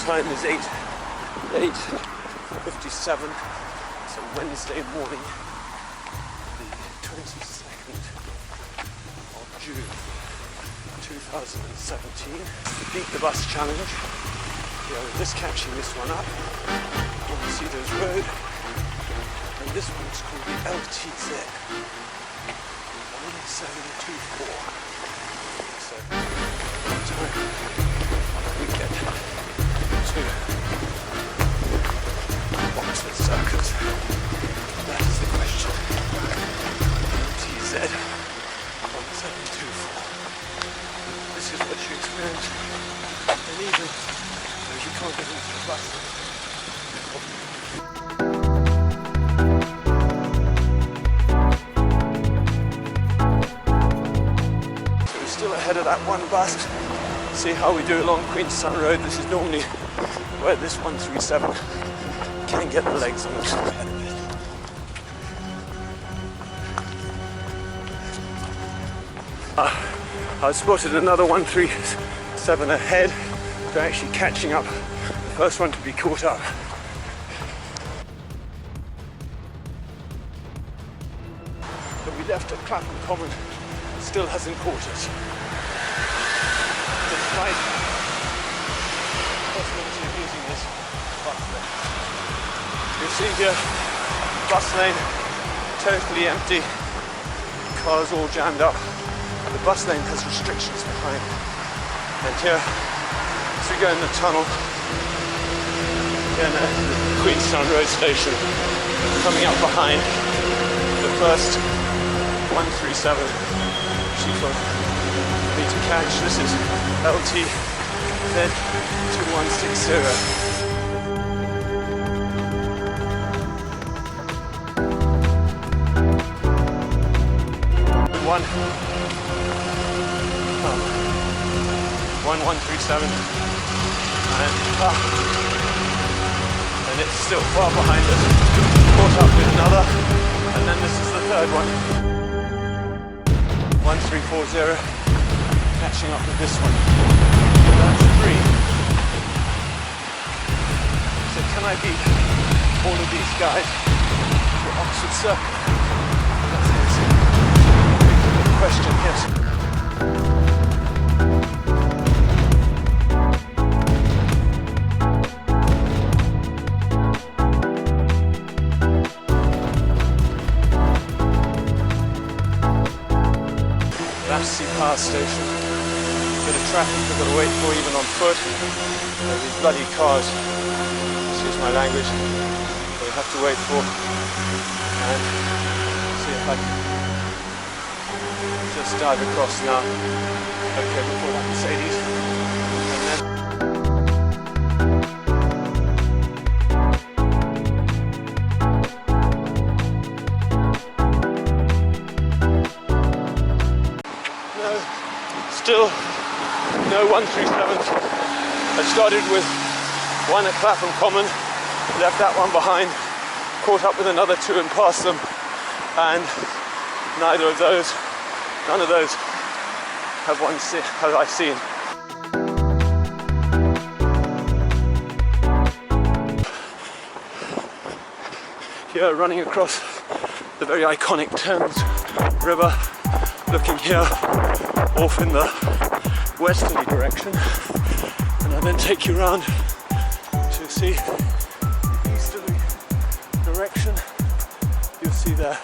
time is 8:57. It's a Wednesday morning, the 22nd of June 2017. Beat the bus challenge. Yeah, we're just catching this one up on Cedars Road, and this one's called the LTZ 1724. So what time we get to Oxford Circus? That is the question. LTZ 1724. This is what you experience, and even though you can't get into the bus. So we're still ahead of that one bus. See how we do along Queenstown Road. This is normally where this 137 can get the legs on the head of it. I've spotted another 137 ahead. They're actually catching up. The first one to be caught up. But we left at Clapham Common. Still hasn't caught us. Despite the possibility of using this bus lane. You see here, bus lane totally empty. Cars all jammed up. The bus lane has restrictions behind. And here, as we go in the tunnel, here at the Queenstown Road Station, coming up behind the first 137 sheep of me to catch. This is LTZ 2160. One 137 and it's still far behind us. Caught up with another, and then this is the third one. 1340 catching up with this one. That's 3. So can I beat all of these guys to Oxford Circus? That's the question, yes. Battersa power station. Bit of traffic we've got to wait for, even on foot. These bloody cars, excuse my language, we have to wait for. And see if I can just dive across now. Okay, before that Cedars. And then still no 137s. I started with one at Clapham Common, left that one behind, caught up with another 2 and passed them, and none of those have I seen. Here, running across the very iconic Thames River, looking here off in the westerly direction, and I'll then take you around to see the easterly direction. You'll see there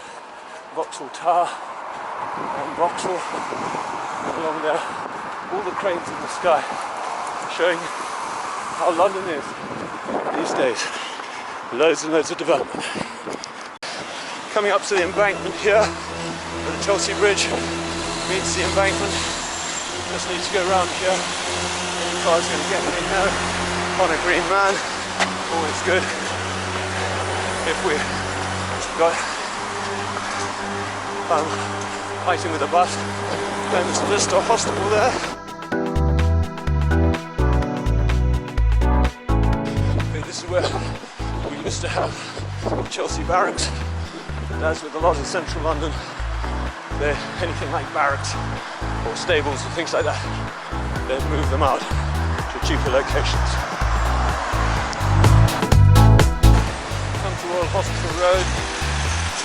Vauxhall Tower and Vauxhall, and along there all the cranes in the sky, showing how London is these days. Loads and loads of development. Coming up to the embankment here, where the Chelsea Bridge meets the embankment. Just need to go around here. Any car's going to get me now on a green man. Always good. If we got fighting with a bus, Thames Vista Hospital there. Okay, this is where we used to have Chelsea Barracks. And as with a lot of central London, they're anything like barracks or stables or things like that, they've moved them out to cheaper locations. to Royal Hospital Road,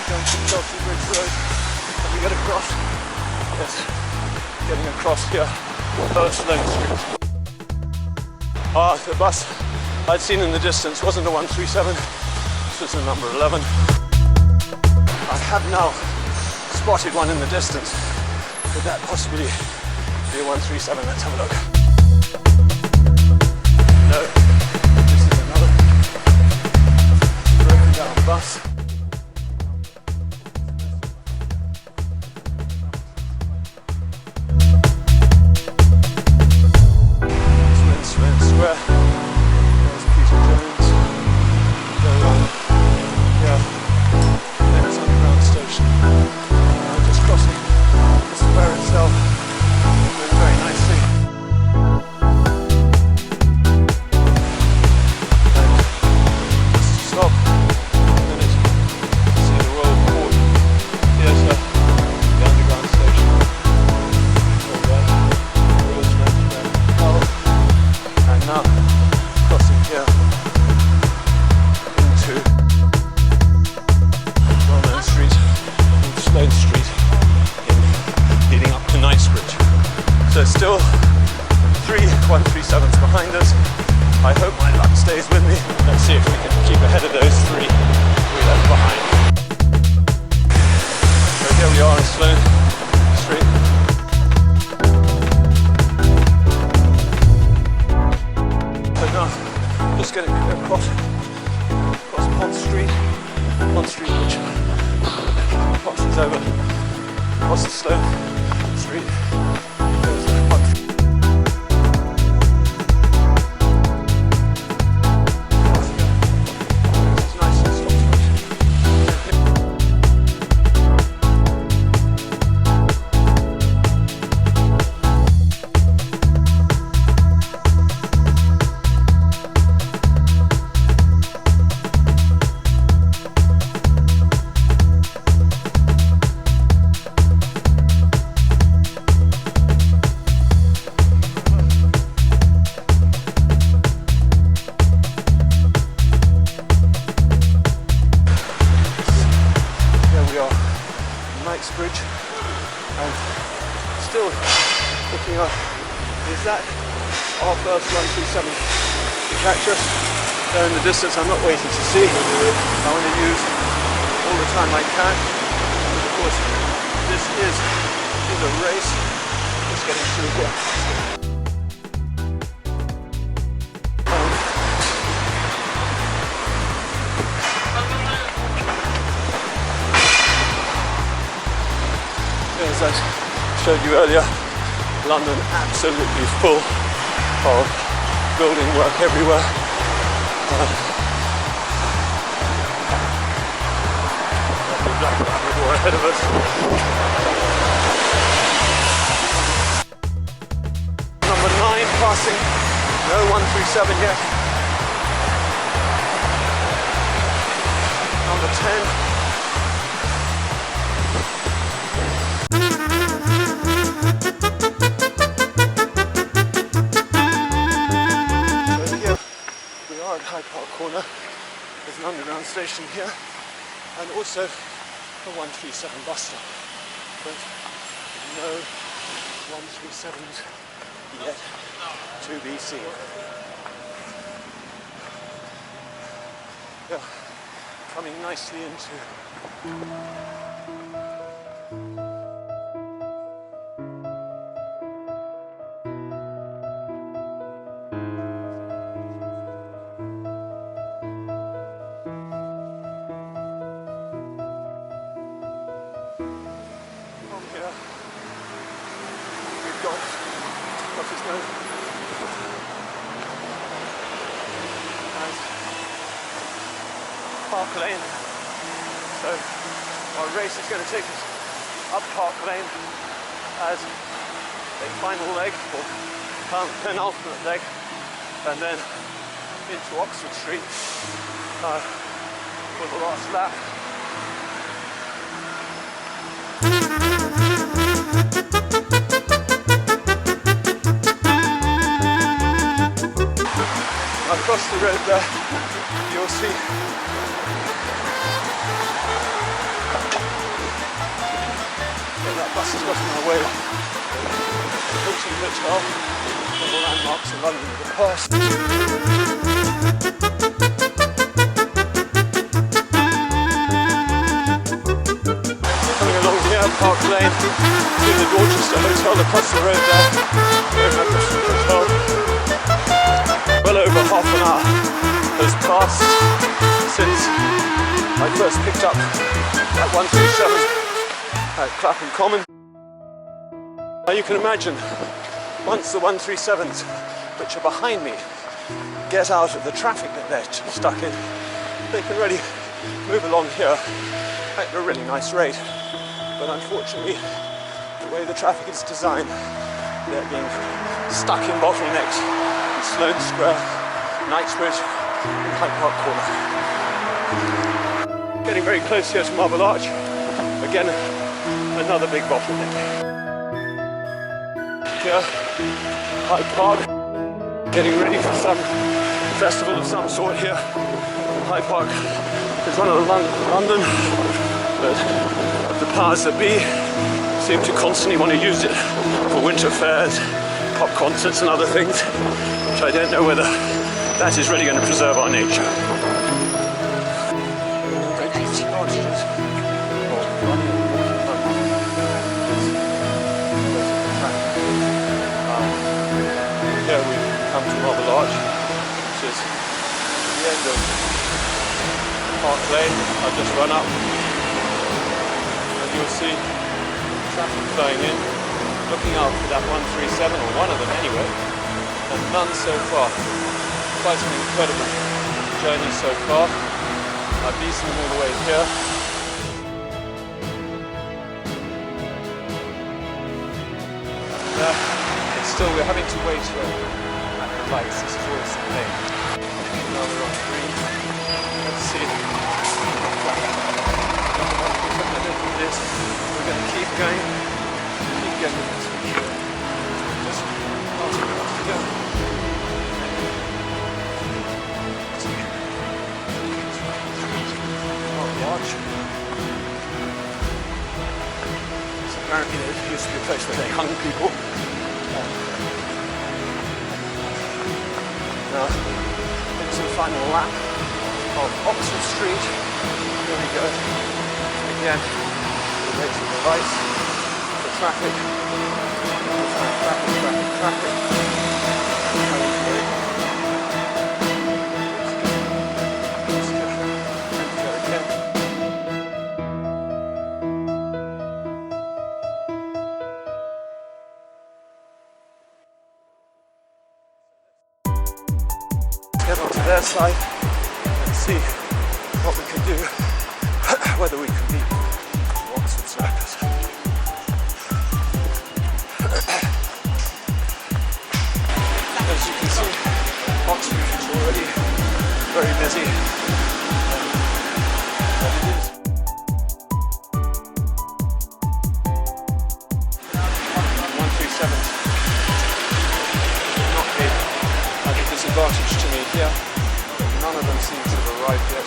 going to Chelsea Bridge Road, and we get across, yes, getting across here, Sloane Street. The bus I'd seen in the distance wasn't a 137, this was a number 11. I have now spotted one in the distance. Could that possibly be a 137? Let's have a look. No, this is another broken down bus. Sloane Square. There's Peter Jones. Go on. Yeah. Thames underground station. Just crossing the square itself. Doing very nicely. And just to stop a minute to see the Royal Court Theatre, the underground station. All right. Rosemary there. Oh. And now crossing here into Well-known Street, into Sloane Street, leading up to Knightsbridge. So still 3 137s behind us. I hope my luck stays with me. Let's see if we can keep ahead of those 3 we left behind. So here we are in Sloane Street. So now, just getting across Pond Street, which crosses over across the Sloane Street. There's the Pond Street. It's nice and stops. Knightsbridge, and still looking up, is that our first 137 to catch us? There in the distance. I'm not waiting to see. I want to use all the time I can. But of course, this is a race. Just getting through here. As I showed you earlier, London absolutely full of building work everywhere. Black Labrador ahead of us. Number 9 passing, no 137 yet. Number 10. Hyde Park Corner. There's an underground station here and also a 137 bus stop, but no 137s yet to be seen. Yeah, coming nicely into Park Lane. So our race is going to take us up Park Lane as a final leg, or penultimate leg, and then into Oxford Street for the last lap. Across the road there, you'll see got in my way. Hilton Hotel, one of the landmarks in London in the past. Coming along here, Park Lane, to the Dorchester Hotel across the road there. Very magnificent hotel. Well over half an hour has passed since I first picked up that 137 at Clapham Common. Now you can imagine, once the 137s, which are behind me, get out of the traffic that they're stuck in, they can really move along here at a really nice rate. But unfortunately, the way the traffic is designed, they're being stuck in bottlenecks in Sloane Square, Knightsbridge and Hyde Park Corner. Getting very close here to Marble Arch. Again, another big bottleneck. Here, Hyde Park, getting ready for some festival of some sort here. Hyde Park is one of the London, but the powers that be seem to constantly want to use it for winter fairs, pop concerts and other things, which I don't know whether that is really going to preserve our nature. Here we come to Marble Arch, which is the end of Park Lane. I've just run up and you'll see traffic flowing in, looking out for that 137, or one of them anyway, and none so far. Quite an incredible journey so far. I've beaten them all the way here. It's still, we're having to wait here at the lights. This is always the pain. Now we're on green. Let's see. We're going to keep going. Keep going with this. Just not enough to go. Watch. So apparently there used to be a place where they hung people. Now, into the final lap of Oxford Street. Here we go. Again, we're waiting for the lights, for traffic. Traffic. Get onto their side and see what we can do, whether we can beat Oxford Circus. As you can see, Oxford is already very busy, and it is. 137 not be at a disadvantage to me here. None of them seem to have arrived yet.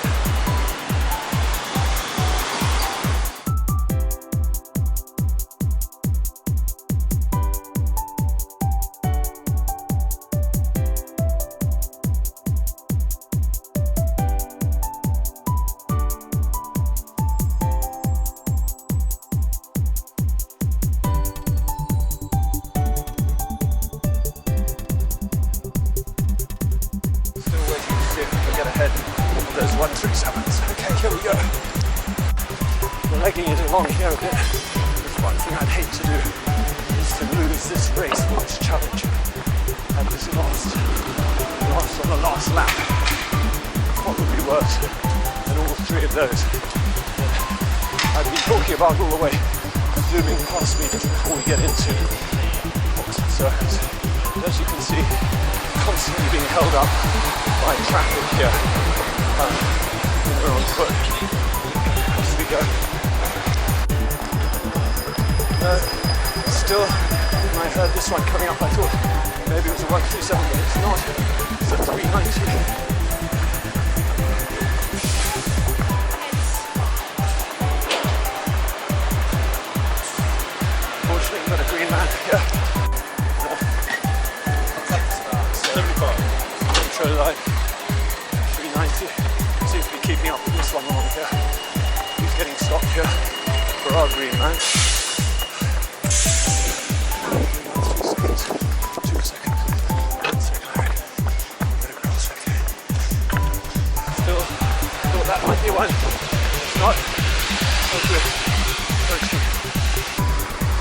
Ahead of those 137s. Okay, here we go. We're legging it along here a bit. There's one thing I'd hate to do is to lose this race or this challenge at this last on the last lap. What would be worse than all three of those? I've been talking about all the way, zooming past me just before we get into Oxford Circus. As you can see, constantly being held up by traffic here. We're on foot. As we go. Still, when I heard this one coming up, I thought maybe it was a 137, but it's not. It's a 390. Metro line 390 seems to be keeping up with this one along here. He's getting stopped here for our green man. 2 seconds. 1 second, I reckon. Get across, okay. Still thought that might be one. It's not. Okay.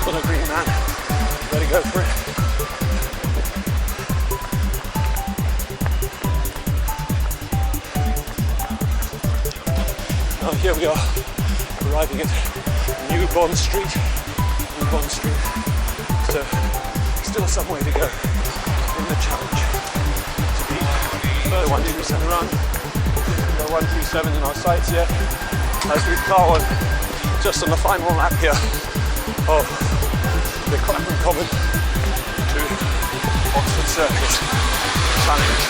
Got a green man. Ready to go for it. Now here we are, arriving at New Bond Street. So still some way to go in the challenge to beat the 137 run. The 137 in our sights here as we plough on just on the final lap here of the Clapham Common to Oxford Circus challenge.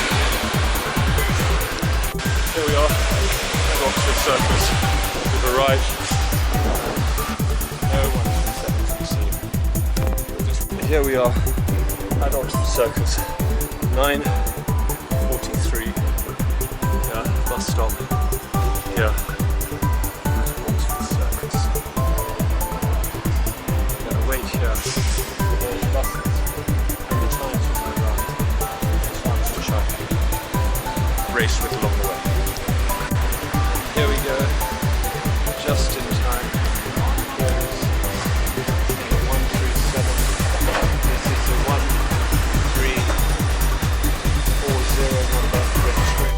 Here we are. Oxford Circus, we've arrived. No 137 BC. Here we are at Oxford Circus, 9:43. Yeah, bus stop here. Oxford Circus. We're going to wait here for those buses and the chimes will go round. The chimes to show. Race with along the way. Here we go, just in time. There's the 137. This is the 1340 number registering.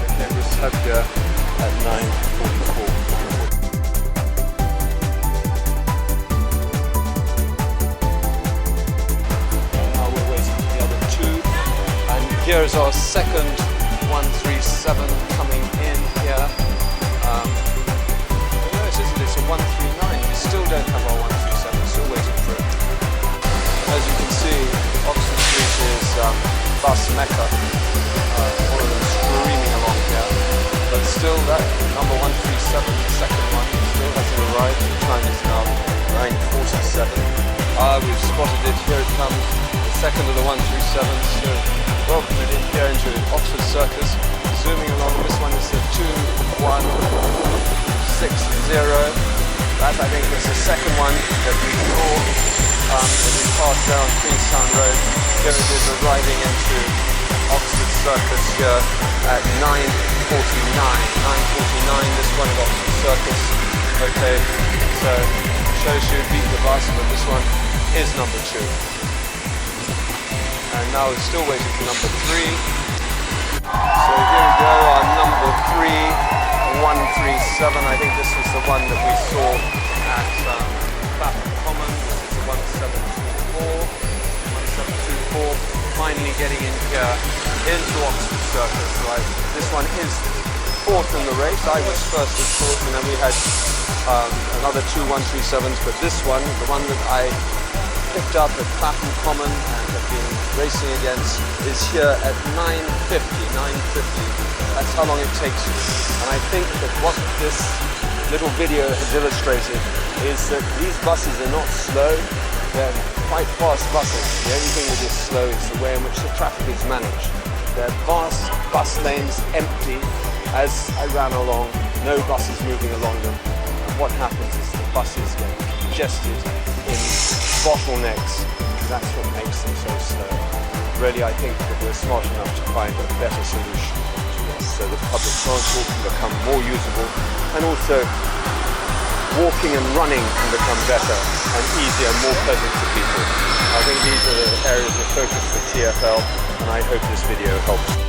Okay, we just have here at 9:44. Now we're waiting for the other two. And here is our second 137 coming in here. No, it isn't. It's a 139. We still don't have our 137. Still waiting for it. As you can see, Oxford Street is bus mecca. All of them streaming along here. But still that number 137, the second one, still hasn't arrived. The time is now 9:47. We've spotted it, here it comes, the second of the 137s. So welcome it in here into Oxford Circus. Zooming along, this one is the 2160. That I think is the second one that we saw as we passed down Queenstown Road. Here it is arriving into Oxford Circus here at 9:49, this one at Oxford Circus. Okay, so shows you beat the bus, but this one is number 2. And now we're still waiting for number 3. So here we go, our number 3, 137. I think this was the one that we saw at Clapham Common. This is the 1724. Finally getting in here into Oxford Circus, right? This one is 4th in the race. I was first and 4th, and then we had another 2 137s, but this one, the one that I picked up at Clapham Common and have been racing against, is here at 9:50. That's how long it takes you. And I think that what this little video has illustrated is that these buses are not slow, they're quite fast buses. The only thing that is slow is the way in which the traffic is managed. They're vast bus lanes, empty. As I ran along, no buses moving along them. And what happens is the buses get congested in bottlenecks. That's what makes them so slow. Really, I think that we're smart enough to find a better solution to this, so that public transport can become more usable, and also walking and running can become better and easier and more pleasant for people. I think these are the areas of focus for TfL, and I hope this video helps.